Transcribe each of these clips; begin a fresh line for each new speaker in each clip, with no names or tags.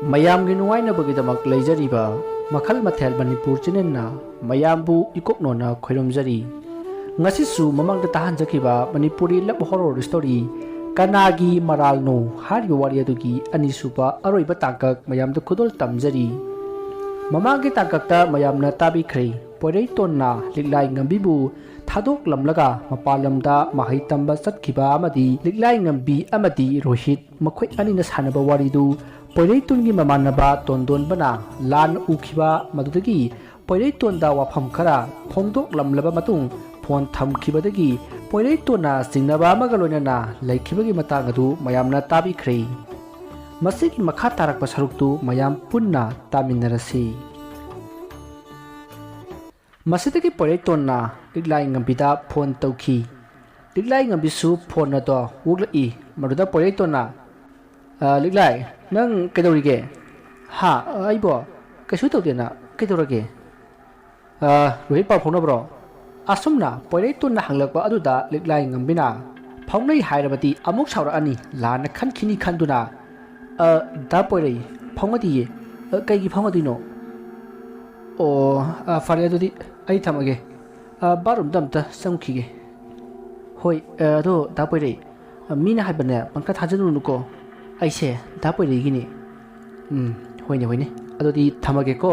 ꯃꯌꯥꯝꯒꯤ ꯅꯨꯡꯉꯥꯏꯅꯕꯒꯤꯗꯃꯛ ꯂꯩꯖꯔꯤꯕ ꯃꯈꯜ ꯃꯊꯦꯜ ꯃꯅꯤꯄꯨꯔ ꯆꯦꯅꯦꯜꯅ ꯃꯌꯥꯝꯕꯨ ꯏꯀꯣꯛꯅꯣꯅ ꯈꯣꯏꯔꯝꯖꯔꯤ ꯉꯁꯤꯁꯨ ꯃꯃꯥꯡꯗ ꯇꯥꯍꯟꯖꯈꯤꯕ ꯃꯅꯤꯄꯨꯔꯤ ꯂꯞ ꯍꯣꯔꯣꯔ ꯁ꯭ꯇꯣꯔꯤ ꯀꯅꯥꯒꯤ ꯃꯔꯥꯜꯅꯣ ꯍꯥꯏꯔꯤꯕ ꯋꯥꯔꯤ ꯑꯗꯨꯒꯤ ꯑꯅꯤꯁꯨꯕ ꯑꯔꯣꯏꯕ ꯇꯥꯡꯀꯛ ꯃꯌꯥꯝꯗ ꯈꯨꯗꯣꯜ ꯇꯝꯖꯔꯤ ꯃꯃꯥꯡꯒꯤ ꯇꯥꯡꯀꯛꯇ ꯃꯌꯥꯝꯅ ꯇꯥꯕꯤꯈ꯭ꯔꯦ ꯄꯣꯏꯔꯩꯇꯣꯟꯅ ꯂꯤꯛꯂꯥꯏ ꯉꯝꯕꯤꯕꯨ ꯊꯥꯗꯣꯛꯂꯝꯂꯒ ꯃꯄꯥꯟ ꯂꯝꯗ ꯃꯍꯩ ꯇꯝꯕ ꯆꯠꯈꯤꯕ ꯑꯃꯗꯤ ꯂꯤꯛꯂꯥꯏ ꯉꯝꯕꯤ ꯑꯃꯗꯤ ꯔꯣꯍꯤꯠ ꯃꯈꯣꯏ ꯑꯅꯤꯅ ꯁꯥꯟꯅꯕ ꯋꯥꯔꯤꯗꯨ ꯄꯣꯏꯔꯩꯇꯣꯟꯒꯤ ꯃꯃꯥꯟꯅꯕ ꯇꯣꯟꯗꯣꯟꯕꯅ ꯂꯥꯟꯅ ꯎꯈꯤꯕ ꯃꯗꯨꯗꯒꯤ ꯄꯣꯏꯔꯩꯇꯣꯟꯗ ꯋꯥꯐꯝ ꯈꯔ ꯐꯣꯡꯗꯣꯛꯂꯝꯂꯕ ꯃꯇꯨꯡ ꯐꯣꯟ ꯊꯝꯈꯤꯕꯗꯒꯤ ꯄꯣꯏꯔꯩꯇꯣꯟꯅ ꯆꯤꯡꯅꯕ ꯑꯃꯒ ꯂꯣꯏꯅꯅ ꯂꯩꯈꯤꯕꯒꯤ ꯃꯇꯥꯡ ꯑꯗꯨ ꯃꯌꯥꯝꯅ ꯇꯥꯕꯤꯈ꯭ꯔꯦ ꯃꯁꯤꯒꯤ ꯃꯈꯥ ꯇꯥꯔꯛꯄ ꯁꯔꯨꯛꯇꯨ ꯃꯌꯥꯝ ꯄꯨꯟꯅ ꯇꯥꯃꯤꯟꯅꯔꯁꯤ ꯃꯁꯤꯗꯒꯤ ꯄꯣꯏꯔꯩꯇꯣꯟꯅ ꯂꯤꯛꯂꯥꯏ ꯉꯝꯕꯤꯗ ꯐꯣꯟ ꯇꯧꯈꯤ ꯂꯤꯛꯂꯥꯏ ꯉꯝꯕꯤꯁꯨ ꯐꯣꯟ ꯑꯗꯣ ꯋꯣꯛꯂꯛꯏ ꯃꯗꯨꯗ ꯄꯣꯏꯔꯩꯇꯣꯟꯅ ꯂꯤꯛꯂꯥꯏ ꯅꯪ ꯀꯩꯗꯧꯔꯤꯒꯦ ꯍꯥ ꯑꯩꯕꯣ ꯀꯩꯁꯨ ꯇꯧꯗꯦꯅ ꯀꯩꯗꯧꯔꯒꯦ ꯔꯣꯍꯤꯠ ꯄꯥꯎ ꯐꯥꯎꯅꯕ꯭ꯔꯣ ꯑꯁꯨꯝꯅ ꯄꯣꯏꯔꯩꯇꯣꯟꯅ ꯍꯪꯂꯛꯄ ꯑꯗꯨꯗ ꯂꯤꯛꯂꯥꯏ ꯉꯝꯕꯤꯅ ꯐꯥꯎꯅꯩ ꯍꯥꯏꯔꯕꯗꯤ ꯑꯃꯨꯛ ꯁꯥꯎꯔꯛꯑꯅꯤ ꯂꯥꯟꯅ ꯈꯟꯈꯤꯅꯤ ꯈꯟꯗꯨꯅ ꯗꯥ ꯄꯣꯏꯔꯩ ꯐꯥꯎꯅꯗꯤꯌꯦ ꯀꯩꯒꯤ ꯐꯥꯎꯅꯗꯣꯏꯅꯣ ꯑꯣ ꯐꯔꯦ ꯑꯗꯨꯗꯤ ꯑꯩ ꯊꯝꯃꯒꯦ ꯕꯥꯠꯔꯨꯝꯗ ꯑꯝꯇ ꯆꯪꯈꯤꯒꯦ ꯍꯣꯏ ꯑꯗꯣ ꯗꯥ ꯄꯣꯏꯔꯩ ꯃꯤꯅ ꯍꯥꯏꯕꯅꯦ ꯄꯪꯀ ꯊꯥꯖꯔꯨꯅꯨꯀꯣ ꯑꯩꯁꯦ ꯗꯥ ꯄꯣꯏꯔꯩꯒꯤꯅꯦ ꯍꯣꯏꯅꯦ ꯍꯣꯏꯅꯦ ꯑꯗꯨꯗꯤ ꯊꯝꯃꯒꯦꯀꯣ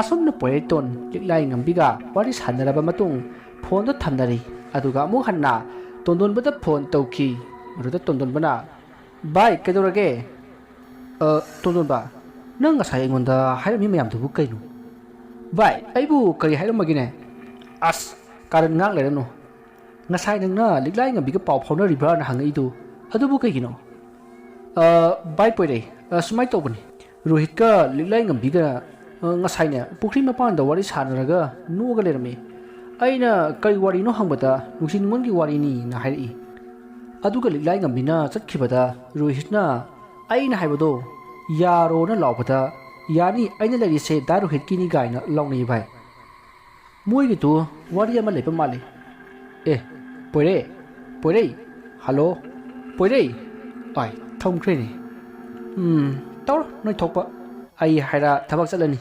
ꯑꯁꯨꯝꯅ ꯄꯣꯏꯔꯩꯇꯣꯟ ꯂꯤꯛꯂꯥꯏ ꯉꯝꯕꯤꯒ ꯋꯥꯔꯤ ꯁꯥꯟꯅꯔꯕ ꯃꯇꯨꯡ ꯐꯣꯟꯗꯣ ꯊꯝꯅꯔꯤ ꯑꯗꯨꯒ ꯑꯃꯨꯛ ꯍꯟꯅ ꯇꯣꯟꯗꯣꯟꯕꯗ ꯐꯣꯟ ꯇꯧꯈꯤ ꯃꯗꯨꯗ ꯇꯣꯟꯗꯣꯟꯕꯅ ꯚꯥꯏ ꯀꯩꯗꯧꯔꯒꯦ ꯇꯣꯟꯗꯣꯟꯕ ꯅꯪ ꯉꯁꯥꯏ ꯑꯩꯉꯣꯟꯗ ꯍꯥꯏꯔꯝꯃꯤ ꯃꯌꯥꯝꯗꯨꯕꯨ ꯀꯩꯅꯣ ꯚꯥꯏ ꯑꯩꯕꯨ ꯀꯔꯤ ꯍꯥꯏꯔꯝꯃꯒꯦꯅꯦ ꯑꯁ ꯀꯥꯔꯟ ꯉꯥꯛ ꯂꯩꯔꯅꯨ ꯉꯁꯥꯏ ꯅꯪꯅ ꯂꯤꯛꯂꯥꯏ ꯉꯝꯕꯤꯒ ꯄꯥꯎ ꯐꯥꯎꯅꯔꯤꯕ꯭ꯔꯥꯅ ꯍꯪꯉꯛꯏꯗꯨ ꯑꯗꯨꯕꯨ ꯀꯩꯒꯤꯅꯣ ꯚꯥꯏ ꯄꯣꯏꯔꯩ ꯁꯨꯃꯥꯏꯅ ꯇꯧꯕꯅꯤ ꯔꯣꯍꯤꯠꯀ ꯂꯤꯛꯂꯥꯏ ꯉꯝꯕꯤꯒ ꯉꯁꯥꯏꯅꯦ ꯄꯨꯈ꯭ꯔꯤ ꯃꯄꯥꯟꯗ ꯋꯥꯔꯤ ꯁꯥꯟꯅꯔꯒ ꯅꯣꯛꯑꯒ ꯂꯩꯔꯝꯃꯤ ꯑꯩꯅ ꯀꯔꯤ ꯋꯥꯔꯤꯅꯣ ꯍꯪꯕꯗ ꯅꯨꯡꯁꯤ ꯅꯨꯡꯉꯣꯟꯒꯤ ꯋꯥꯔꯤꯅꯤꯅ ꯍꯥꯏꯔꯛꯏ ꯑꯗꯨꯒ ꯂꯤꯛꯂꯥꯏ ꯉꯝꯕꯤꯅ ꯆꯠꯈꯤꯕꯗ ꯔꯣꯍꯤꯠꯅ ꯑꯩꯅ ꯍꯥꯏꯕꯗꯣ ꯌꯥꯔꯣꯅ ꯂꯥꯎꯕꯗ ꯌꯥꯅꯤ ꯑꯩꯅ ꯂꯩꯔꯤꯁꯦ ꯗꯥ ꯔꯣꯍꯤꯠꯀꯤꯅꯤ ꯒꯥꯏꯅ ꯂꯥꯎꯅꯩ ꯚꯥꯏ ꯃꯣꯏꯒꯤꯗꯨ ꯋꯥꯔꯤ ꯑꯃ ꯂꯩꯕ ꯃꯥꯜꯂꯤ ꯄꯣꯏꯔꯩ ꯍꯜꯂꯣ ꯄꯣꯏꯔꯩ ꯑꯥꯏ ꯊꯝꯈ꯭ꯔꯦꯅꯦ ꯇꯧꯔꯣ ꯅꯣꯏ ꯊꯣꯛꯄ ꯑꯩ ꯍꯥꯏꯔ ꯊꯕꯛ ꯆꯠꯂꯅꯤ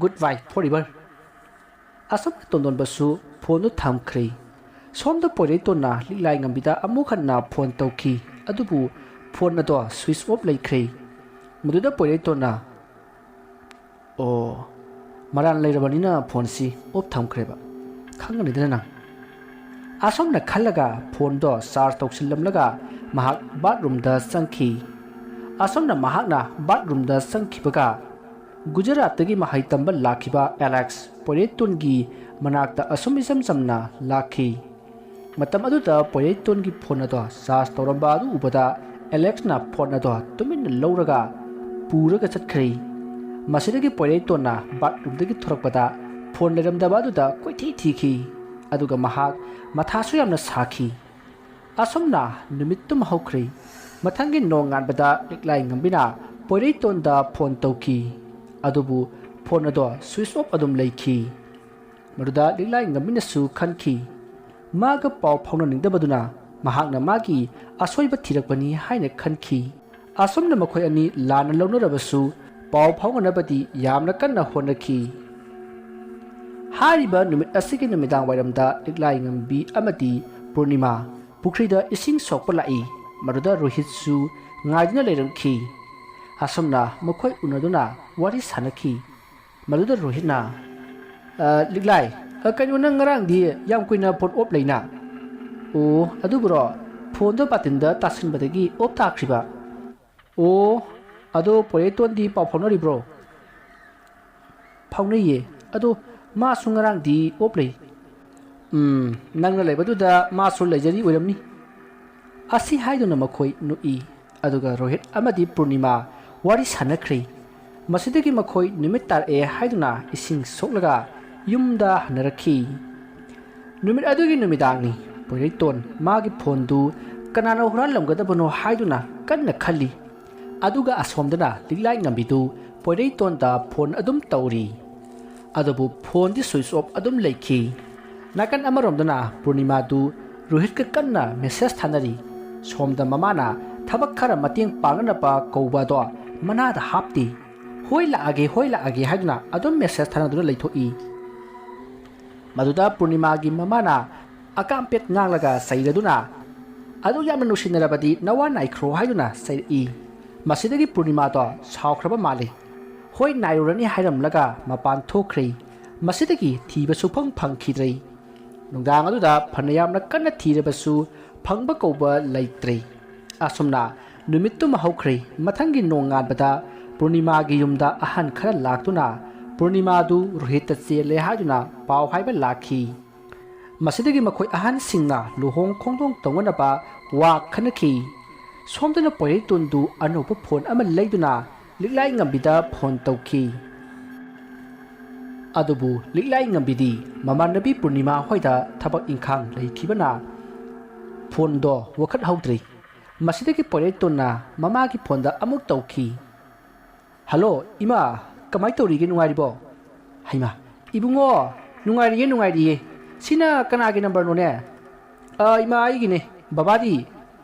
ꯒꯨꯗ ꯕꯥꯏ ꯐꯣꯔ ꯑꯁꯨꯝꯅ ꯇꯣꯟꯗꯣꯟꯕꯁꯨ ꯐꯣꯟꯗꯨ ꯊꯝꯈ꯭ꯔꯦ ꯁꯣꯝꯗ ꯄꯣꯏꯔꯩꯇꯣꯟꯅ ꯂꯤꯛꯂꯥꯏ ꯉꯝꯕꯤꯗ ꯑꯃꯨꯛ ꯍꯟꯅ ꯐꯣꯟ ꯇꯧꯈꯤ ꯑꯗꯨꯕꯨ ꯐꯣꯟ ꯑꯗꯣ ꯁ꯭ꯋꯤꯆ ꯑꯣꯐ ꯂꯩꯈ꯭ꯔꯦ ꯃꯗꯨꯗ ꯄꯣꯏꯔꯩꯇꯣꯟꯅ ꯑꯣ ꯃꯔꯥꯟ ꯂꯩꯔꯕꯅꯤꯅ ꯐꯣꯟꯁꯤ ꯑꯣꯐ ꯊꯝꯈ꯭ꯔꯦꯕ ꯈꯪꯒꯅꯤꯗꯅ ꯅꯪ ꯑꯁꯣꯝꯅ ꯈꯜꯂꯒ ꯐꯣꯟꯗꯣ ꯆꯥꯔꯖ ꯇꯧꯁꯤꯜꯂꯝꯂꯒ ꯃꯍꯥꯛ ꯕꯥꯠꯔꯨꯝꯗ ꯆꯪꯈꯤ ꯑꯁꯣꯝꯅ ꯃꯍꯥꯛꯅ ꯕꯥꯠꯔꯨꯝꯗ ꯆꯪꯈꯤꯕꯒ ꯒꯨꯖꯔꯥꯠꯇꯒꯤ ꯃꯍꯩ ꯇꯝꯕ ꯂꯥꯛꯈꯤꯕ ꯑꯦꯂꯦꯛꯁ ꯄꯣꯏꯔꯩꯇꯣꯟꯒꯤ ꯃꯅꯥꯛꯇ ꯑꯁꯨꯝ ꯏꯆꯝ ꯆꯝꯅ ꯂꯥꯛꯈꯤ ꯃꯇꯝ ꯑꯗꯨꯗ ꯄꯣꯏꯔꯩꯇꯣꯟꯒꯤ ꯐꯣꯟ ꯑꯗꯣ ꯆꯥꯔꯖ ꯇꯧꯔꯝꯕ ꯑꯗꯨ ꯎꯕꯗ ꯑꯦꯂꯦꯛꯁꯅ ꯐꯣꯟ ꯑꯗꯣ ꯇꯨꯃꯤꯟꯅ ꯂꯧꯔꯒ ꯄꯨꯔꯒ ꯆꯠꯈ꯭ꯔꯦ ꯃꯁꯤꯗꯒꯤ ꯄꯣꯏꯔꯩꯇꯣꯟꯅ ꯕꯥꯠꯔꯨꯝꯗꯒꯤ ꯊꯣꯔꯛꯄꯗ ꯐꯣꯟ ꯂꯩꯔꯝꯗꯕ ꯑꯗꯨꯗ ꯀꯣꯏꯊꯤ ꯊꯤꯈꯤ ꯑꯗꯨꯒ ꯃꯍꯥꯛ ꯃꯊꯥꯁꯨ ꯌꯥꯝꯅ ꯁꯥꯈꯤ ꯑꯁꯨꯝꯅ ꯅꯨꯃꯤꯠꯇꯨꯝ ꯍꯧꯈ꯭ꯔꯦ ꯃꯊꯪꯒꯤ ꯅꯣꯡ ꯉꯥꯟꯕꯗ ꯂꯤꯛꯂꯥꯏ ꯉꯝꯕꯤꯅ ꯄꯣꯏꯔꯩꯇꯣꯟꯗ ꯐꯣꯟ ꯇꯧꯈꯤ ꯑꯗꯨꯕꯨ ꯐꯣꯟ ꯑꯗꯣ ꯁ꯭ꯋꯤꯆ ꯑꯣꯐ ꯑꯗꯨꯝ ꯂꯩꯈꯤ ꯃꯗꯨꯗ ꯂꯤꯛꯂꯥꯏ ꯉꯝꯕꯤꯅꯁꯨ ꯈꯟꯈꯤ ꯃꯥꯒ ꯄꯥꯎ ꯐꯥꯎꯅꯅꯤꯡꯗꯕꯗꯨꯅ ꯃꯍꯥꯛꯅ ꯃꯥꯒꯤ ꯑꯁꯣꯏꯕ ꯊꯤꯔꯛꯄꯅꯤ ꯍꯥꯏꯅ ꯈꯟꯈꯤ ꯑꯁꯨꯝꯅ ꯃꯈꯣꯏ ꯑꯅꯤ ꯂꯥꯟꯅ ꯂꯧꯅꯔꯕꯁꯨ ꯄꯥꯎ ꯐꯥꯎꯅꯅꯕꯗꯤ ꯌꯥꯝꯅ ꯀꯟꯅ ꯍꯣꯠꯅꯈꯤ ꯍꯥꯏꯔꯤꯕ ꯅꯨꯃꯤꯠ ꯑꯁꯤꯒꯤ ꯅꯨꯃꯤꯗꯥꯡ ꯋꯥꯏꯔꯝꯗ ꯂꯤꯛꯂꯥꯏ ꯉꯝꯕꯤ ꯑꯃꯗꯤ ꯄꯨꯔꯅꯤꯃꯥ ꯄꯨꯈ꯭ꯔꯤꯗ ꯏꯁꯤꯡ ꯁꯣꯛꯄ ꯂꯥꯛꯏ ꯃꯗꯨꯗ ꯔꯣꯍꯤꯠꯁꯨ ꯉꯥꯏꯗꯨꯅ ꯂꯩꯔꯝꯈꯤ ꯑꯁꯨꯝꯅ ꯃꯈꯣꯏ ꯎꯅꯗꯨꯅ ꯋꯥꯔꯤ ꯁꯥꯟꯅꯈꯤ ꯃꯗꯨꯗ ꯔꯣꯍꯤꯠꯅ ꯂꯤꯛꯂꯥꯏ ꯀꯩꯅꯣ ꯅꯪ ꯉꯔꯥꯡꯗꯤ ꯌꯥꯝ ꯀꯨꯏꯅ ꯐꯣꯟ ꯑꯣꯐ ꯂꯩꯅ ꯑꯣ ꯑꯗꯨꯕꯨꯔꯣ ꯐꯣꯟꯗꯣ ꯕꯥꯇꯤꯟꯗ ꯇꯥꯁꯤꯟꯕꯗꯒꯤ ꯑꯣꯐ ꯇꯥꯈ꯭ꯔꯤꯕ ꯑꯣ ꯑꯗꯣ ꯄꯣꯏꯔꯩꯇꯣꯟꯗꯤ ꯄꯥꯎ ꯐꯥꯎꯅꯔꯤꯕ꯭ꯔꯣ ꯐꯥꯎꯅꯩꯌꯦ ꯑꯗꯣ ꯃꯥꯁꯨ ꯉꯔꯥꯡꯗꯤ ꯑꯣꯐ ꯂꯩ ꯅꯪꯅ ꯂꯩꯕꯗꯨꯗ ꯃꯥꯁꯨ ꯂꯩꯖꯔꯤ ꯑꯣꯏꯔꯝꯅꯤ ꯑꯁꯤ ꯍꯥꯏꯗꯨꯅ ꯃꯈꯣꯏ ꯅꯣꯛꯏ ꯑꯗꯨꯒ ꯔꯣꯍꯤꯠ ꯑꯃꯗꯤ ꯄꯨꯔꯅꯤꯃꯥ ꯋꯥꯔꯤ ꯁꯥꯟꯅꯈ꯭ꯔꯦ ꯃꯁꯤꯗꯒꯤ ꯃꯈꯣꯏ ꯅꯨꯃꯤꯠ ꯇꯥꯔꯛꯑꯦ ꯍꯥꯏꯗꯨꯅ ꯏꯁꯤꯡ ꯁꯣꯛꯂꯒ ꯌꯨꯝꯗ ꯍꯟꯅꯔꯛꯈꯤ ꯅꯨꯃꯤꯠ ꯑꯗꯨꯒꯤ ꯅꯨꯃꯤꯗꯥꯡꯅꯤ ꯄꯣꯏꯔꯩꯇꯣꯟ ꯃꯥꯒꯤ ꯐꯣꯟꯗꯨ ꯀꯅꯥꯅ ꯍꯨꯔꯥꯟꯂꯝꯒꯗꯕꯅꯣ ꯍꯥꯏꯗꯨꯅ ꯀꯟꯅ ꯈꯜꯂꯤ ꯑꯗꯨꯒ ꯑꯁꯣꯝꯗꯅ ꯂꯤꯛꯂꯥꯏ ꯉꯝꯕꯤꯗꯨ ꯄꯣꯏꯔꯩꯇꯣꯟꯗ ꯐꯣꯟ ꯑꯗꯨꯝ ꯇꯧꯔꯤ ꯑꯗꯨꯕꯨ ꯐꯣꯟꯗꯤ ꯁ꯭ꯋꯤꯆ ꯑꯣꯐ ꯑꯗꯨꯝ ꯂꯩꯈꯤ ꯅꯥꯀꯟ ꯑꯃꯔꯣꯝꯗꯅ ꯄꯨꯔꯅꯤꯃꯥꯗꯨ ꯔꯣꯍꯤꯠꯀ ꯀꯟꯅ ꯃꯦꯁꯦꯖ ꯊꯥꯅꯔꯤ ꯁꯣꯝꯗ ꯃꯃꯥꯅ ꯊꯕꯛ ꯈꯔ ꯃꯇꯦꯡ ꯄꯥꯡꯅꯅꯕ ꯀꯧꯕ ꯑꯗꯣ ꯃꯅꯥꯗ ꯍꯥꯞꯇꯦ ꯍꯣꯏ ꯂꯥꯛꯑꯒꯦ ꯍꯥꯏꯗꯨꯅ ꯑꯗꯨꯝ ꯃꯦꯁꯦꯖ ꯊꯥꯅꯗꯨꯅ ꯂꯩꯊꯣꯛꯏ ꯃꯗꯨꯗ ꯄꯨꯔꯅꯤꯃꯥꯒꯤ ꯃꯃꯥꯅ ꯑꯀꯥꯝꯄꯦꯠ ꯉꯥꯡꯂꯒ ꯆꯩꯔꯗꯨꯅ ꯑꯗꯨ ꯌꯥꯝꯅ ꯅꯨꯡꯁꯤꯅꯔꯕꯗꯤ ꯅꯋꯥ ꯅꯥꯏꯈ꯭ꯔꯣ ꯍꯥꯏꯗꯨꯅ ꯆꯩꯔꯛꯏ ꯃꯁꯤꯗꯒꯤ ꯄꯨꯔꯅꯤꯃꯥꯗꯣ ꯁꯥꯎꯈ꯭ꯔꯕ ꯃꯥꯜꯂꯤ ꯍꯣꯏ ꯅꯥꯏꯔꯨꯔꯅꯤ ꯍꯥꯏꯔꯝꯂꯒ ꯃꯄꯥꯟ ꯊꯣꯛꯈ꯭ꯔꯦ ꯃꯁꯤꯗꯒꯤ ꯊꯤꯕ ꯁꯨꯐꯪ ꯐꯪꯈꯤꯗ꯭ꯔꯦ ꯅꯨꯡꯗꯥꯡ ꯑꯗꯨꯗ ꯐꯅ ꯌꯥꯝꯅ ꯀꯟꯅ ꯊꯤꯔꯕꯁꯨ ꯐꯪꯕ ꯀꯧꯕ ꯂꯩꯇ꯭ꯔꯦ ꯑꯁꯨꯝꯅ ꯅꯨꯃꯤꯠꯇꯨꯃ ꯍꯧꯈ꯭ꯔꯦ ꯃꯊꯪꯒꯤ ꯅꯣꯡ ꯉꯥꯟꯕꯗ ꯄꯨꯔꯅꯤꯃꯥꯒꯤ ꯌꯨꯝꯗ ꯑꯍꯟ ꯈꯔ ꯂꯥꯛꯇꯨꯅ ꯄꯨꯔꯅꯤꯃꯥꯗꯨ ꯔꯣꯍꯤꯠꯇ ꯆꯦꯜꯂꯦ ꯍꯥꯏꯗꯨꯅ ꯄꯥꯎ ꯍꯥꯏꯕ ꯂꯥꯛꯈꯤ ꯃꯁꯤꯗꯒꯤ ꯃꯈꯣꯏ ꯑꯍꯟꯁꯤꯡꯅ ꯂꯨꯍꯣꯡ ꯈꯣꯡꯗꯣꯡ ꯇꯧꯅꯅꯕ ꯋꯥ ꯈꯟꯅꯈꯤ ꯁꯣꯝꯗꯅ ꯄꯣꯏꯔꯩꯇꯣꯟꯗꯨ ꯑꯅꯧꯕ ꯐꯣꯟ ꯑꯃ ꯂꯩꯗꯨꯅ ꯂꯤꯛꯂꯥꯏ ꯉꯝꯕꯤꯗ ꯐꯣꯟ ꯇꯧꯈꯤ ꯑꯗꯨꯕꯨ ꯂꯤꯛꯂꯥꯏ ꯉꯝꯕꯤꯗꯤ ꯃꯃꯥꯟꯅꯕꯤ ꯄꯨꯔꯅꯤꯃꯥ ꯍꯣꯏꯗ ꯊꯕꯛ ꯏꯪꯈꯥꯡ ꯂꯩꯈꯤꯕꯅ ꯐꯣꯟꯗꯣ ꯋꯥꯈꯠꯍꯧꯗ꯭ꯔꯤ ꯃꯁꯤꯗꯒꯤ ꯄꯣꯏꯔꯩꯇꯣꯟꯅ ꯃꯃꯥꯒꯤ ꯐꯣꯟꯗ ꯑꯃꯨꯛ ꯇꯧꯈꯤ ꯍꯜꯂꯣ ꯏꯃꯥ ꯀꯃꯥꯏ ꯇꯧꯔꯤꯒꯦ ꯅꯨꯡꯉꯥꯏꯔꯤꯕꯣ ꯍꯩꯃꯥ ꯏꯕꯨꯡꯉꯣ ꯅꯨꯡꯉꯥꯏꯔꯤꯌꯦ ꯁꯤꯅ ꯀꯅꯥꯒꯤ ꯅꯝꯕꯔꯅꯣꯅꯦ ꯏꯃꯥ ꯑꯩꯒꯤꯅꯦ ꯕꯕꯥꯗꯤ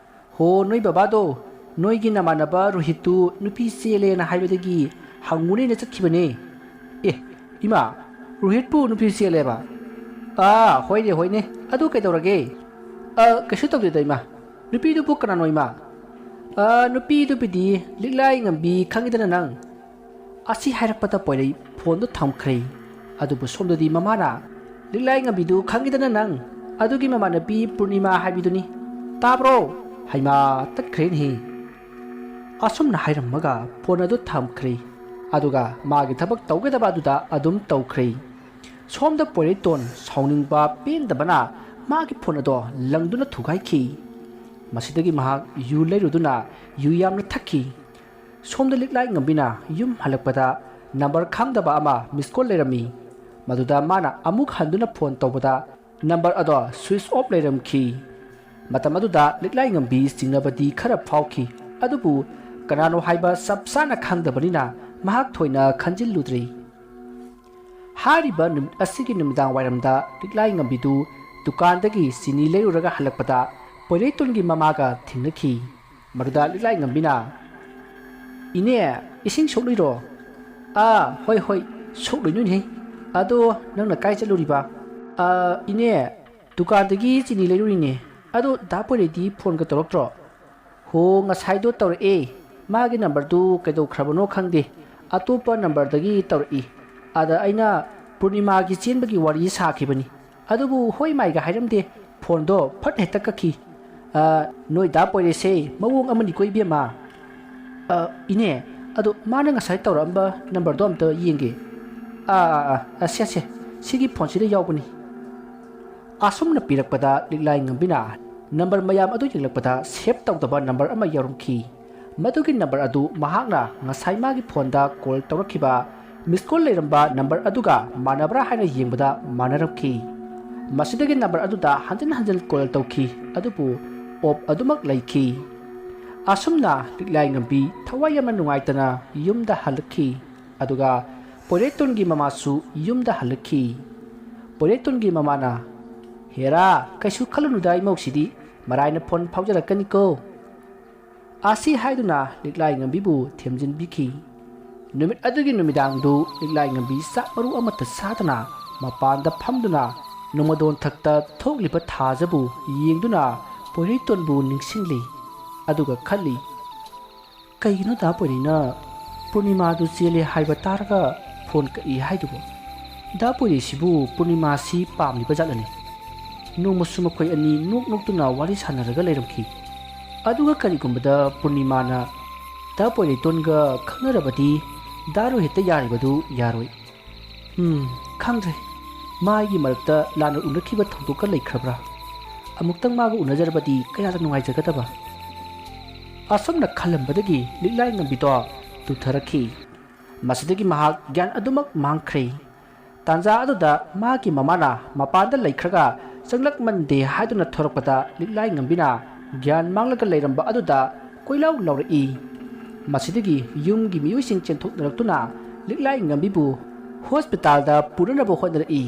ꯍꯣ ꯅꯣꯏ ꯕꯕꯥꯗꯣ ꯅꯣꯏꯒꯤ ꯅꯃꯥꯟꯅꯕ ꯔꯣꯍꯤꯠꯇꯨ ꯅꯨꯄꯤ ꯆꯦꯜꯂꯦꯅ ꯍꯥꯏꯕꯗꯒꯤ ꯍꯪꯉꯨꯅꯦꯅ ꯆꯠꯈꯤꯕꯅꯦ ꯑꯦ ꯏꯃꯥ ꯔꯣꯍꯤꯠꯄꯨ ꯅꯨꯄꯤ ꯆꯦꯜꯂꯦꯕ ꯍꯣꯏꯅꯦ ꯑꯗꯨ ꯀꯩꯗꯧꯔꯒꯦ ꯀꯩꯁꯨ ꯇꯧꯗꯦꯗ ꯏꯃꯥ ꯅꯨꯄꯤꯗꯨꯕꯨ ꯀꯅꯥꯅꯣ ꯏꯃꯥ ꯅꯨꯄꯤꯗꯨꯕꯨꯗꯤ ꯂꯤꯛꯂꯥꯏ ꯉꯝꯕꯤ ꯈꯪꯉꯤꯗꯅ ꯅꯪ ꯑꯁꯤ ꯍꯥꯏꯔꯛꯄꯗ ꯄꯣꯏꯔꯩ ꯐꯣꯟꯗꯨ ꯊꯝꯈ꯭ꯔꯦ ꯑꯗꯨꯕꯨ ꯁꯣꯝꯗꯗꯤ ꯃꯃꯥꯅ ꯂꯤꯛꯂꯥꯏ ꯉꯝꯕꯤꯗꯨ ꯈꯪꯉꯤꯗꯅ ꯅꯪ ꯑꯗꯨꯒꯤ ꯃꯃꯥꯟꯅꯕꯤ ꯄꯨꯔꯅꯤꯃꯥ ꯍꯥꯏꯕꯤꯗꯨꯅꯤ ꯇꯥꯕ꯭ꯔꯣ ꯍꯩꯃꯥ ꯇꯠꯈ꯭ꯔꯦꯅꯦꯍꯦ ꯑꯁꯨꯝꯅ ꯍꯥꯏꯔꯝꯃꯒ ꯐꯣꯟ ꯑꯗꯨ ꯊꯝꯈ꯭ꯔꯦ ꯑꯗꯨꯒ ꯃꯥꯒꯤ ꯊꯕꯛ ꯇꯧꯒꯗꯕ ꯑꯗꯨꯗ ꯑꯗꯨꯝ ꯇꯧꯈ꯭ꯔꯦ ꯁꯣꯝꯗ ꯄꯣꯏꯔꯩꯇꯣꯟ ꯁꯥꯎꯅꯤꯡꯕ ꯄꯦꯟꯗꯕꯅ ꯃꯥꯒꯤ ꯐꯣꯟ ꯑꯗꯣ ꯂꯪꯗꯨꯅ ꯊꯨꯒꯥꯏꯈꯤ ꯃꯁꯤꯗꯒꯤ ꯃꯍꯥꯛ ꯌꯨ ꯂꯩꯔꯨꯗꯨꯅ ꯌꯨ ꯌꯥꯝꯅ ꯊꯛꯈꯤ ꯁꯣꯝꯗ ꯂꯤꯛꯂꯥꯏ ꯉꯝꯕꯤꯅ ꯌꯨꯝ ꯍꯜꯂꯛꯄꯗ ꯅꯝꯕꯔ ꯈꯪꯗꯕ ꯑꯃ ꯃꯤꯁꯀꯣꯜ ꯂꯩꯔꯝꯃꯤ ꯃꯗꯨꯗ ꯃꯥꯅ ꯑꯃꯨꯛ ꯍꯟꯗꯨꯅ ꯐꯣꯟ ꯇꯧꯕꯗ ꯅꯝꯕꯔ ꯑꯗꯣ ꯁ꯭ꯋꯤꯆ ꯑꯣꯐ ꯂꯩꯔꯝꯈꯤ ꯃꯇꯝ ꯑꯗꯨꯗ ꯂꯤꯛꯂꯥꯏ ꯉꯝꯕꯤ ꯆꯤꯡꯅꯕꯗꯤ ꯈꯔ ꯐꯥꯎꯈꯤ ꯑꯗꯨꯕꯨ ꯀꯅꯥꯅꯣ ꯍꯥꯏꯕ ꯆꯞ ꯆꯥꯅ ꯈꯪꯗꯕꯅꯤꯅ ꯃꯍꯥꯛ ꯊꯣꯏꯅ ꯈꯟꯖꯤꯜꯂꯨꯗ꯭ꯔꯤ ꯍꯥꯏꯔꯤꯕ ꯅꯨꯃꯤꯠ ꯑꯁꯤꯒꯤ ꯅꯨꯃꯤꯗꯥꯡ ꯋꯥꯏꯔꯝꯗ ꯂꯤꯛꯂꯥꯏ ꯉꯝꯕꯤꯗꯨ ꯗꯨꯀꯥꯟꯗꯒꯤ ꯆꯤꯅꯤ ꯂꯩꯔꯨꯔꯒ ꯍꯜꯂꯛꯄꯗ ꯄꯣꯏꯔꯩꯇꯣꯟꯒꯤ ꯃꯃꯥꯒ ꯊꯦꯡꯅꯈꯤ ꯃꯗꯨꯗ ꯂꯤꯛꯂꯥꯏ ꯉꯝꯕꯤꯅ ꯏꯅꯦ ꯏꯁꯤꯡ ꯁꯣꯛꯂꯨꯏꯔꯣ ꯍꯣꯏ ꯁꯣꯛꯂꯨꯏꯅꯨꯅꯦ ꯑꯗꯣ ꯅꯪꯅ ꯀꯥꯏ ꯆꯠꯂꯨꯔꯤꯕ ꯏꯅꯦ ꯗꯨꯀꯥꯟꯗꯒꯤ ꯆꯤꯅꯤ ꯂꯩꯔꯨꯔꯤꯅꯦ ꯑꯗꯣ ꯗꯥ ꯄꯣꯏꯔꯩꯗꯤ ꯐꯣꯟꯒ ꯇꯧꯔꯛꯇ꯭ꯔꯣ ꯍꯣ ꯉꯁꯥꯏꯗꯣ ꯇꯧꯔꯛꯑꯦ ꯃꯥꯒꯤ ꯅꯝꯕꯔꯗꯨ ꯀꯩꯗꯧꯈ꯭ꯔꯕꯅꯣ ꯈꯪꯗꯦ ꯑꯇꯣꯞꯄ ꯅꯝꯕꯔꯗꯒꯤ ꯇꯧꯔꯛꯏ ꯑꯗ ꯑꯩꯅ ꯄꯨꯔꯅꯤꯃꯥꯒꯤ ꯆꯦꯟꯕꯒꯤ ꯋꯥꯔꯤ ꯁꯥꯈꯤꯕꯅꯤ ꯑꯗꯨꯕꯨ ꯍꯣꯏ ꯃꯥꯏꯒ ꯍꯥꯏꯔꯝꯗꯦ ꯐꯣꯟꯗꯣ ꯐꯠ ꯍꯦꯛꯇ ꯀꯛꯈꯤ ꯅꯣꯏ ꯗꯥ ꯄꯣꯏꯔꯩꯁꯦ ꯃꯑꯣꯡ ꯑꯃꯅꯤꯀꯣ ꯏꯕꯦꯝꯃ ꯏꯅꯦ ꯑꯗꯣ ꯃꯥꯅ ꯉꯁꯥꯏ ꯇꯧꯔꯛꯑꯝꯕ ꯅꯝꯕꯔꯗꯣ ꯑꯝꯇ ꯌꯦꯡꯒꯦ ꯁꯦ ꯁꯤꯒꯤ ꯐꯣꯟꯁꯤꯗ ꯌꯥꯎꯕꯅꯤ ꯑꯁꯨꯝꯅ ꯄꯤꯔꯛꯄꯗ ꯂꯤꯛꯂꯥꯏ ꯉꯝꯕꯤꯅ ꯅꯝꯕꯔ ꯃꯌꯥꯝ ꯑꯗꯨ ꯌꯦꯡꯂꯛꯄꯗ ꯁꯦꯞ ꯇꯧꯗꯕ ꯅꯝꯕꯔ ꯑꯃ ꯌꯥꯎꯔꯝꯈꯤ ꯃꯗꯨꯒꯤ ꯅꯝꯕꯔ ꯑꯗꯨ ꯃꯍꯥꯛꯅ ꯉꯁꯥꯏ ꯃꯥꯒꯤ ꯐꯣꯟꯗ ꯀꯣꯜ ꯇꯧꯔꯛꯈꯤꯕ ꯃꯤꯁꯀꯣꯜ ꯂꯩꯔꯝꯕ ꯅꯝꯕꯔ ꯑꯗꯨꯒ ꯃꯥꯟꯅꯕ꯭ꯔꯥ ꯍꯥꯏꯅ ꯌꯦꯡꯕꯗ ꯃꯥꯟꯅꯔꯝꯈꯤ ꯃꯁꯤꯗꯒꯤ ꯅꯝꯕꯔ ꯑꯗꯨꯗ ꯍꯟꯖꯤꯟ ꯀꯣꯜ ꯇꯧꯈꯤ ꯑꯗꯨꯕꯨ ꯑꯣꯞ ꯑꯗꯨꯃꯛ ꯂꯩꯈꯤ ꯑꯁꯨꯝꯅ ꯂꯤꯛꯂꯥꯏ ꯉꯝꯕꯤ ꯊꯋꯥꯏ ꯌꯥꯝꯅ ꯅꯨꯡꯉꯥꯏꯇꯅ ꯌꯨꯝꯗ ꯍꯜꯂꯛꯈꯤ ꯑꯗꯨꯒ ꯄꯣꯏꯔꯩꯇꯣꯟꯒꯤ ꯃꯃꯥꯁꯨ ꯌꯨꯝꯗ ꯍꯜꯂꯛꯈꯤ ꯄꯣꯏꯔꯩꯇꯣꯟꯒꯤ ꯃꯃꯥꯅ ꯍꯦꯔꯥ ꯀꯩꯁꯨ ꯈꯜꯂꯨꯅꯨꯗ ꯏꯃꯧꯁꯤꯗꯤ ꯃꯔꯥꯏꯅ ꯐꯣꯟ ꯐꯥꯎꯖꯔꯛꯀꯅꯤꯀꯣ ꯑꯁꯤ ꯍꯥꯏꯗꯨꯅ ꯂꯤꯛꯂꯥꯏ ꯉꯝꯕꯤꯕꯨ ꯊꯦꯝꯖꯤꯟꯕꯤꯈꯤ ꯅꯨꯃꯤꯠ ꯑꯗꯨꯒꯤ ꯅꯨꯃꯤꯗꯥꯡꯗꯨ ꯂꯤꯛꯂꯥꯏ ꯉꯝꯕꯤ ꯆꯥꯛ ꯃꯔꯨ ꯑꯃꯠꯇ ꯆꯥꯗꯅ ꯃꯄꯥꯟꯗ ꯐꯝꯗꯨꯅ ꯅꯣꯡꯃꯗꯣꯟꯊꯛꯇ ꯊꯣꯛꯂꯤꯕ ꯊꯥꯖꯕꯨ ꯌꯦꯡꯗꯨꯅ ꯄꯣꯏꯔꯩꯇꯣꯟꯕꯨ ꯅꯤꯡꯁꯤꯡꯂꯤ ꯑꯗꯨꯒ ꯈꯜꯂꯤ ꯀꯩꯒꯤꯅꯣ ꯗꯥ ꯄꯣꯏꯔꯩꯅ ꯄꯨꯔꯅꯤꯃꯥꯗꯨ ꯆꯦꯜꯂꯦ ꯍꯥꯏꯕ ꯇꯥꯔꯒ ꯐꯣꯟ ꯀꯛꯏ ꯍꯥꯏꯗꯨꯕꯨ ꯗꯥ ꯄꯣꯏꯔꯩꯁꯤꯕꯨ ꯄꯨꯔꯅꯤꯃꯥꯁꯤ ꯄꯥꯝꯂꯤꯕ ꯖꯥꯠꯂꯅꯤ ꯅꯣꯡꯃꯁꯨ ꯃꯈꯣꯏ ꯑꯅꯤ ꯅꯣꯛꯇꯨꯅ ꯋꯥꯔꯤ ꯁꯥꯟꯅꯔꯒ ꯂꯩꯔꯝꯈꯤ ꯑꯗꯨꯒ ꯀꯔꯤꯒꯨꯝꯕꯗ ꯄꯨꯔꯅꯤꯃꯥꯅ ꯗꯥ ꯄꯣꯏꯔꯩꯇꯣꯟꯒ ꯈꯪꯅꯔꯕꯗꯤ ꯗꯥ ꯔꯣꯍꯤꯠꯇ ꯌꯥꯔꯤꯕꯗꯨ ꯌꯥꯔꯣꯏ ꯈꯪꯗ꯭ꯔꯦ ꯃꯥꯒꯤ ꯃꯔꯛꯇ ꯂꯥꯟꯅ ꯎꯅꯈꯤꯕ ꯊꯧꯗꯣꯛꯀ ꯂꯩꯈ꯭ꯔꯕ꯭ꯔꯥ ꯑꯃꯨꯛꯇꯪ ꯃꯥꯒ ꯎꯅꯖꯔꯕꯗꯤ ꯀꯌꯥꯗ ꯅꯨꯡꯉꯥꯏꯖꯒꯗꯕ ꯑꯁꯨꯝꯅ ꯈꯜꯂꯝꯕꯗꯒꯤ ꯂꯤꯛꯂꯥꯏ ꯉꯝꯕꯤꯗꯣ ꯇꯨꯊꯔꯛꯈꯤ ꯃꯁꯤꯗꯒꯤ ꯃꯍꯥꯛ ꯒ꯭ꯌꯥꯟ ꯑꯗꯨꯃꯛ ꯃꯥꯡꯈ꯭ꯔꯦ ꯇꯥꯟꯖꯥ ꯑꯗꯨꯗ ꯃꯥꯒꯤ ꯃꯃꯥꯅ ꯃꯄꯥꯟꯗ ꯂꯩꯈ꯭ꯔꯒ ꯆꯪꯂꯛꯃꯟꯗꯦ ꯍꯥꯏꯗꯨꯅ ꯊꯣꯔꯛꯄꯗ ꯂꯤꯛꯂꯥꯏ ꯉꯝꯕꯤꯅ ꯒ꯭ꯌꯥꯟ ꯃꯥꯡꯂꯒ ꯂꯩꯔꯝꯕ ꯑꯗꯨꯗ ꯀꯣꯏꯂꯥꯎ ꯂꯥꯎꯔꯛꯏ ꯃꯁꯤꯗꯒꯤ ꯌꯨꯝꯒꯤ ꯃꯤꯑꯣꯏꯁꯤꯡ ꯆꯦꯟꯊꯣꯛꯅꯔꯛꯇꯨꯅ ꯂꯤꯛꯂꯥꯏ ꯉꯝꯕꯤꯕꯨ ꯍꯣꯁꯄꯤꯇꯥꯜꯗ ꯄꯨꯅꯅꯕ ꯍꯣꯠꯅꯔꯛꯏ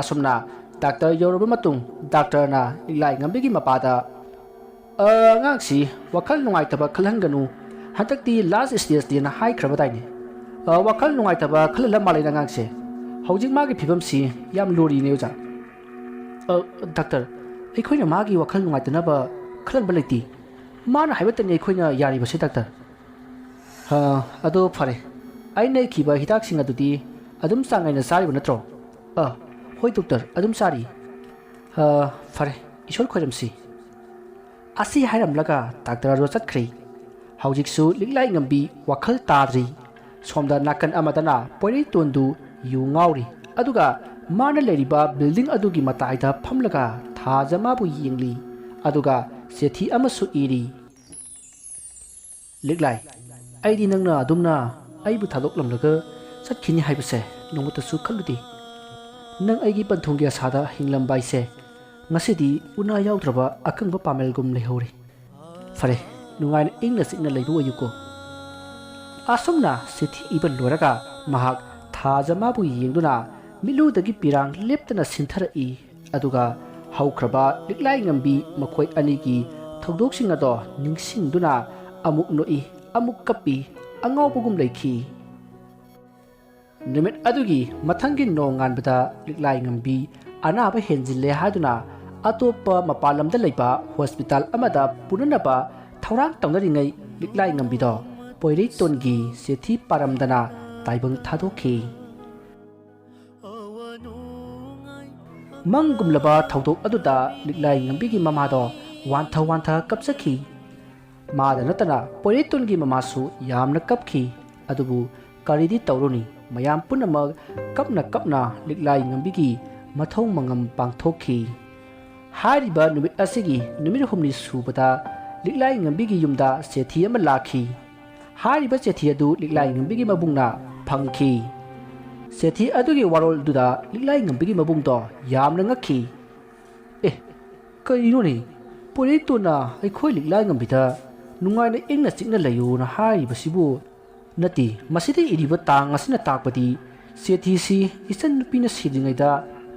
ꯑꯁꯨꯝꯅ ꯗꯥꯛꯇꯔ ꯌꯧꯔꯕ ꯃꯇꯨꯡ ꯗꯥꯛꯇꯔꯅ ꯂꯤꯛꯂꯥꯏ ꯉꯝꯕꯤꯒꯤ ꯃꯄꯥꯗ ꯑꯉꯥꯡꯁꯤ ꯋꯥꯈꯜ ꯅꯨꯡꯉꯥꯏꯇꯕ ꯈꯜꯍꯟꯒꯅꯨ हंतक्ति लास्ट स्टेज देना हाई खरबदाइने वखल नुंगाइतबा खलल मालेना ngang हौजिक मागी फिबम सी याम लोरी ने उजा डॉक्टर अखोइना मागी वखल नुंगाइतनबा खलनबा लेती माना हाइबतने अखोइना यारिबसे डॉक्टर अदो फरे आइने खिबा हिदाकसिंग अदुदी अदुम सांगाइना सारिबो नत्रो होय डॉक्टर अदुम सारी फरे ईश्वर खोरमसी असी हाइरमलगा डॉक्टर रो चतख्री हौजिकसु लिगलाई ngамबी वखल ताद्री सोमदा नाकन अमदना पोइरै तोंदु यु ngाउरी अदुगा माना लेरिबा बिल्डिंग अदुगी मताइदा फमलगा थाजमाबु यिंगली अदुगा सेथी अमसु इरी लिगलाई आइदी नंगना अदुमना आइबु थादोकलमलगा चतखिनि हाइबसे नोंगतसु खलुदी नंग आइगी पन्थुंगी आसादा हिंगलमबाइसे ngасidi una yaudraba akangba pamelgum lehori fare nungaina ingna signa leibu ayuko asumna sethi iban loraga mahak thajamabu yengduna miludagi pirang leptana sinthara i aduga haukraba liklai ngambi makoi anigi thogdoksing ado ningsingduna amuk noi amuk kapi angawbugum leikhi nimit adugi mathangi no nganbada liklai ngambi anaba henjille haduna अतोप मपालम लेबा hospital अमदा पुननबा थौरांग तौनरिङै लिक्लाई ngамबिदो पोइरै तोनगी सेथि पारमदना ताइबंग थादोखि मंगुमलबा थौदोक अदुदा लिक्लाई ngамबिगी ममादो वान्था कपसखि मादा नतना पोइरै तोनगी ममासु यामना कपखि अदुबु करिदि तौरोनी मयाम पुनमग कपना लिक्लाई ngамबिगी मथौ मंगम पांगथोखि हारिबा नुमित असिगी नुमित हुमनि सुबदा लिक्लाई ngамबिगी युमदा सेथि अमा लाखि हारिबा सेथि अदु लिक्लाई ngамबिगी मबुंगना फंगखि सेथि अदुगी वारोल दुदा लिक्लाई ngамबिगी मबुंगदो यामना ngakhi ए कइनोनि पोइतोना अखोइ लिक्लाई ngамबिदा नुंगाइना इंगना चिकना लयोना हारिबसिबु नति मसिदि इरिबा तांग असिना ताकपदि सेथिसी इसन नुपिना सिदिङैदा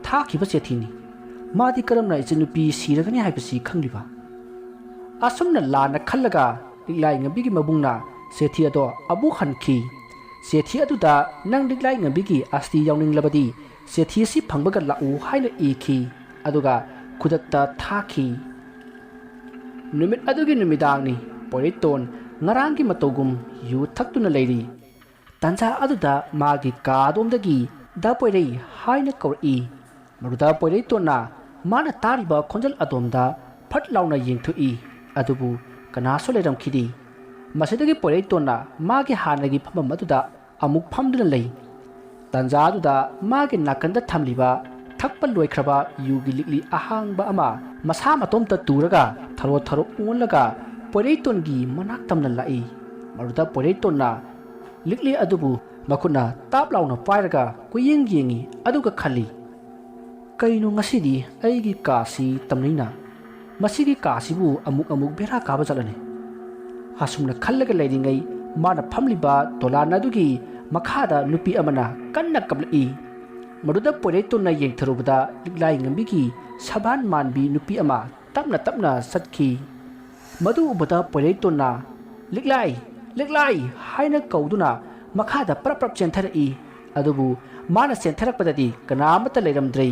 थाखिबा सेथिनि मादी करमना इचनुपी सिरगनि हाइबसि खंलिबा असुमना लाना खल्लगा लिक्लाई ngамबिगी मबुंगना सेथि अदो अबु खनखि सेथि अदुदा नंग लिक्लाई ngамबिगी अस्ति यावनिंगलबदि सेथि सि फंबगा लाउ हाइना इखि अदुगा खुदक्ता थाखि नुमित अदुगी नुमिदांगनि पोइतोन ngaranggi matogum yu thaktuna leiri tanza aduda magi kadomdagi da poirei haina kori maruda poirei tona mana tariba khonjal adomda phat launa yengthui adubu kanaso leram khidi masidagi poirei tona magi hanagi pham maduda amuk phamduna lei tanza aduda magi nakanda thamliba thakpa loikraba yugi likli ahangba ama masa matomta turaga tharo unlaga पोइरेटोनगी मनाक तमना लाई मरुदा पोइरेटोना लिक्ली अदुबु मखुना ताप लाउना पाइरगा कुयेंग येंगी अदुगा खली कइनो ngasiदी अइगी कासी तमनैना मसिगी कासीबु अमुक बेरा काबा चलने हासुमना खल्लगा लेरिङै माना फमलिबा तोलाना दुगी मखादा नुपी अमना कन्ना कबलई मरुदा पोइरेटोना येंथरुबदा लिक्लाई ngамबिगी सबान मानबी नुपी अमा तपना सटखी मधु उबदा पोइरेटोना लिक्लाई हाइना कौदुना मखादा प्रप चेंथरई अदुबु माना चेंथरकपददि कनामत लेरमद्रै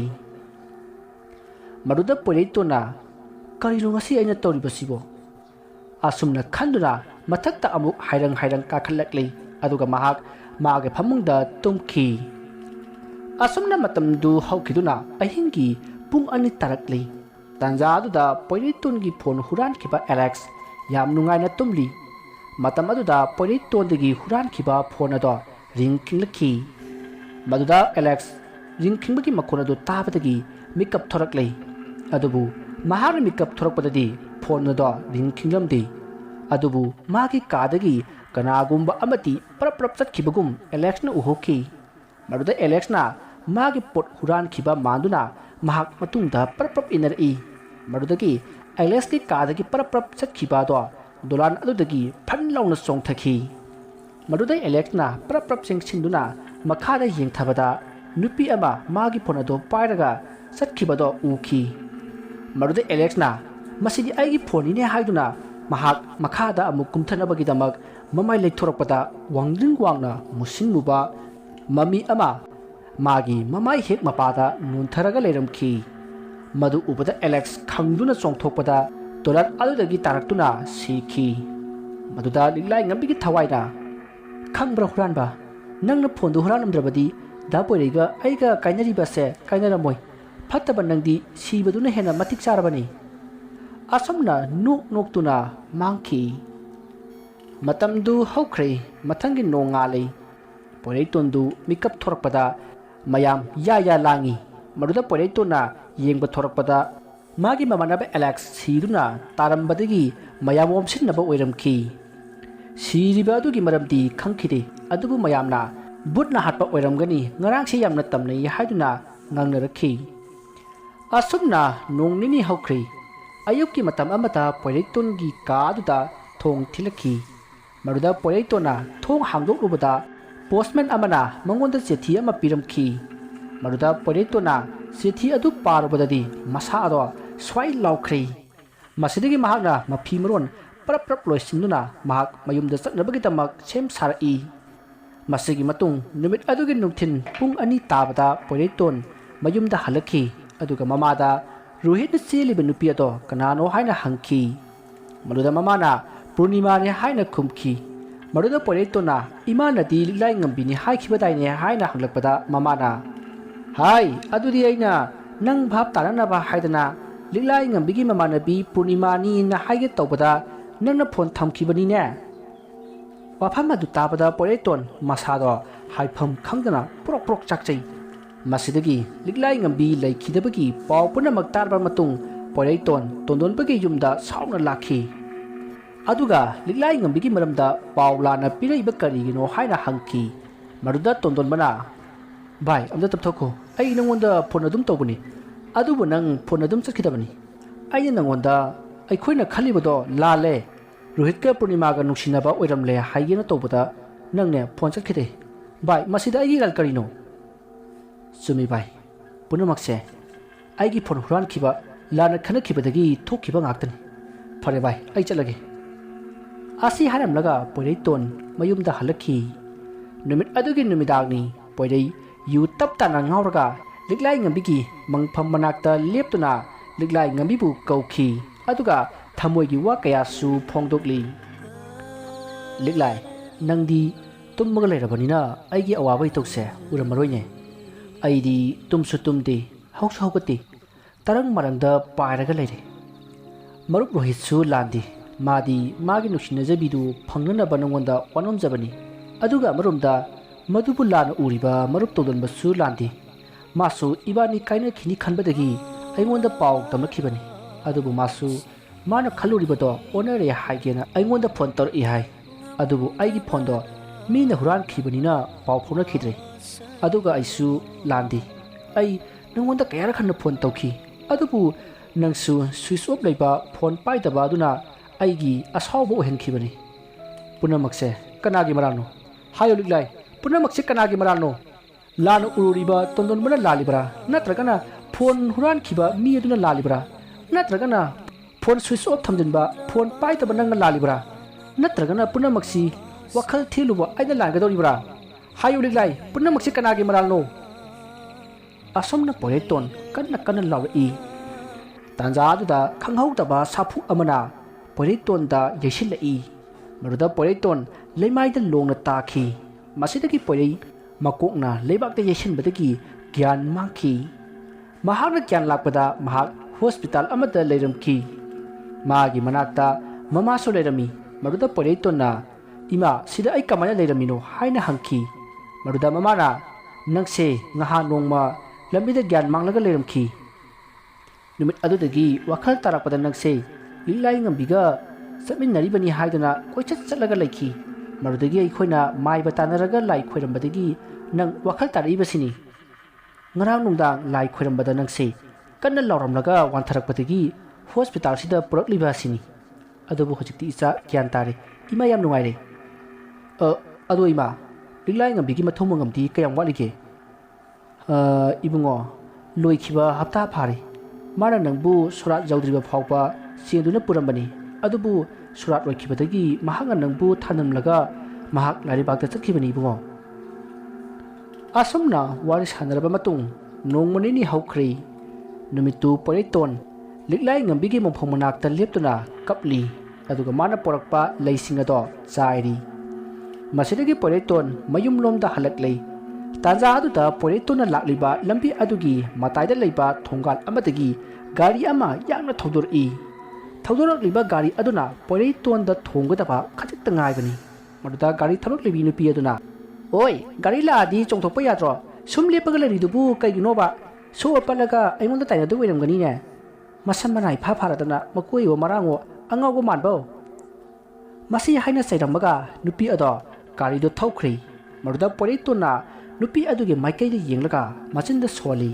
मरुदा पोइरेटोना करिनो ngasi aina तौरिबसिबो असुमना खंदुना मथक्ता अमुक हाइरंग काखलक्लै अदुगा महाक मागे फमुंगदा तुमखि असुमना मतमदु हौखिदुना अहिंगी पुंग अनि तरक्लै तंजादुदा पोइरेटोनगी फोन हुरानखिबा एलेक्स याम नुंगाइना तुमली मतम अदुदा पोइरेटोनदगी हुरानखिबा फोन अदो रिंग खिंगलखि मदुदा एलेक्स रिंग खिंगबगी मखोन अदु ताबदगी मेकअप थोरक्लै अदुबु महार मेकअप थोरकपददी फोन अदो रिंग खिंगलमदि अदुबु मागी कादगी कनागुंबा अमति प्रप चटखिबगुम एलेक्सना उहोखि मदुदा एलेक्सना मागी पोट हुरानखिबा मांदुना महाक मतुंगदा प्रप इनरई मरुदगी एलेक्स की कादगी प्रप चटखिबादो दोलान अदुदगी फन लाउना सोंथखि मरुदै एलेक्सना प्रप सिंगसिंदुना मखादा येंथबदा नुपी अमा मागी फोन अदो पाइरगा चटखिबादो उखि मरुदै एलेक्सना मसिदी आइगी फोनिने हाइदुना mahak makhada amuk kumthanabagidamak mamai leithorokpada wangling wangna musinmuba mami ama magi mamai hek mapada nuntharaga leiramki madu ubada Alex khangduna chongthokpada tolat adudagi taraktuna sikhi maduda liglai ngambigi thawaina khangbra huranba nangna phondu huranamdrabadi da poiriga aiga kainariba se kainaramoi fattaba nangdi sibaduna hena matik charabani asomna nuk noktuna mangki matamdu haukhre mathangi nongalei poreitondu mikap thorakpada mayam ya langi maduda poreitona yengba thorakpada magi mamanaba Alex siruna tarambadagi mayam omsinnaba oiramki siriba adugi maramdi khangkhide adubu mayamna butna hatpa oiramgani ngarangse yamna tamnai haiduna ngangnarakhi asumna nongnini haukhre ayukki matam amata poreitongi kaduda thong thilakhi maruda poreitona thong hangdoklubada postman amana mangonda chethi ama piramki maruda poreitona chethi adu parubadadi masa ado swai laukhri masidagi mahakna mafi maron prap loisinduna mahak mayumda chaknabagi tamak sem sarai masigi matung numit adugi nungthin pung ani tabada poreiton mayumda halakhi aduga mamada Rohit na cheliba nupi ado kanano haina hangki maruda mamana Purnima ni haina khumki maruda poreitona imana di liglai ngambini haikibadaine haina hanglakpada mamana hai adudi aina nang bhab taranaba haidana liglai ngambigi mamanabi Purnima ni na haige tawbada nangna phone thamkibani ne wafam adu tabada poreiton masado haifam khangdana prok chakchai masidagi liglai ngambi laikhidabagi paw punamak tarba matung poreiton tondonbagi yumda sauna lakhi aduga liglai ngambigi maramda pawlana piraiba karigino haina hangki maruda tondonbana bai amda tapthoko ai nangonda phone adum tawbani adubu nang phone adum chakhidabani ai nangonda aikhoina khalibado lale Rohit ka Purnima ga nungsinaba oiramle haigena tawbada nangne phone chakhide bai masida ai gal karino Sumi bai punamakse aigi phone huran khiba lana khana khibadagi thokhiba ngaktani phare bai ai chalage asi haram laga poreiton mayumda halakhi numit adugi numidagni poirei yu tapta na ngauraga liglai ngambigi mangpham manakta leptuna liglai ngambibu kaukhi aduga thamoigi wa kaya su phongdokli liglai nangdi tummaga leirabanina aigi awabai tokse uramaroine aidi tumsu tumdi hausu haugati tarang marangda pairaga leire marup Rohit su landi madi magi nuksinajabidu phangnanaba nangonda wanomjabani aduga marumda madubu lana uriba marup todonba su landi masu ibani kaina khini khanbadagi aingonda paw tamakhibani adubu masu mana khaluribado onare haigena aingonda phone tor i hai adubu aigi phone do mina huran khibanina paw phona khidre aduga aisu landi ai nangonda kayara khanna phone tawki adubu nangsu switch off leiba phone paidaba aduna aigi asawbo ohenkhibani punamakse kanagi marano hayo liglai punamakse kanagi marano lana ururiba tondonbana lalibra natragana phone huran khiba mi aduna lalibra natragana phone switch off thamjinba phone paidaba nanga lalibra natragana punamaksi wakhal thiluba aina langadoribra hayo liglai punamakse kanagi marano asomna poreiton kanna lawi tanja aduda khanghaudaba sapu amana poreiton da yaisilai maruda poreiton leimaida longna takhi masidagi porei makokna leibakta yaisinbadagi gyan mangki mahakna gyan lakpada mahak hospital amada leiramki magi manakta mama so leirami maruda poreiton na ima sida ai kamana leiramino haina hangki maruda mamana nangse ngaha nongma lambida gyan manglaga leiramki numit adudagi wakhal tarakpada nangse liglai ngambiga satminnaribani haiduna koichat chatlaga laiki marudagi aikhoina maiba tanaraga lai khoirambadagi nang wakhal taribasini ngarang nungdang lai khoirambada nangse kanna lauramlaga wantharakpadagi hospital sida purakliba sini adubu hojikti isa gyan tare ima yam nungaire adu ima liglai ngambigi mathum ngamdi kayam walige ibungo loikhiba hapta phare mana nangbu surat jaudriba phawpa senduna purambani adubu surat loikibadagi mahak nangbu thanamlaga mahak laribagda chatkibani bungo asomna wari sanaraba matung nongmanini haukhri numitu poreiton liklai ngambigi momphom manakta leptuna kapli aduga mana porakpa leisinga do chairi masidagi poreiton mayum lomda halaklei tanja aduda poreitona lakliba lambi adugi mataida leiba thongal amadagi gari ama yakna thogdori thogdorakliba gari aduna poreitonda thonggadaba khatikta ngaibani maduda gari thabak lebi nupi aduna oi gari laadi chongthokpa yadro sum lepaga leridubu kaiginoba so apalaga aimonda tainadu oiramgani ne masam manai pha pharadana makoi o marango angago manbo masi haina sairamaga nupi ado gari do thaukhri maduda poreitona nupi aduge maikai de yenglaga machinda soli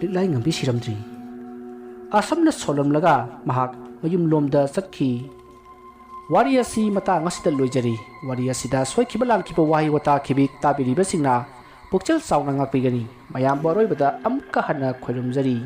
liklai ngambi siramdri asamna solamlaga mahak mayum lomda sakhi wariya si mata ngasida loijari wariya sida soikiba lalkiba wahi wata khibik tabiriba singna pukchal sauna ngakpigani mayam boroi bada amka hana khoirumjari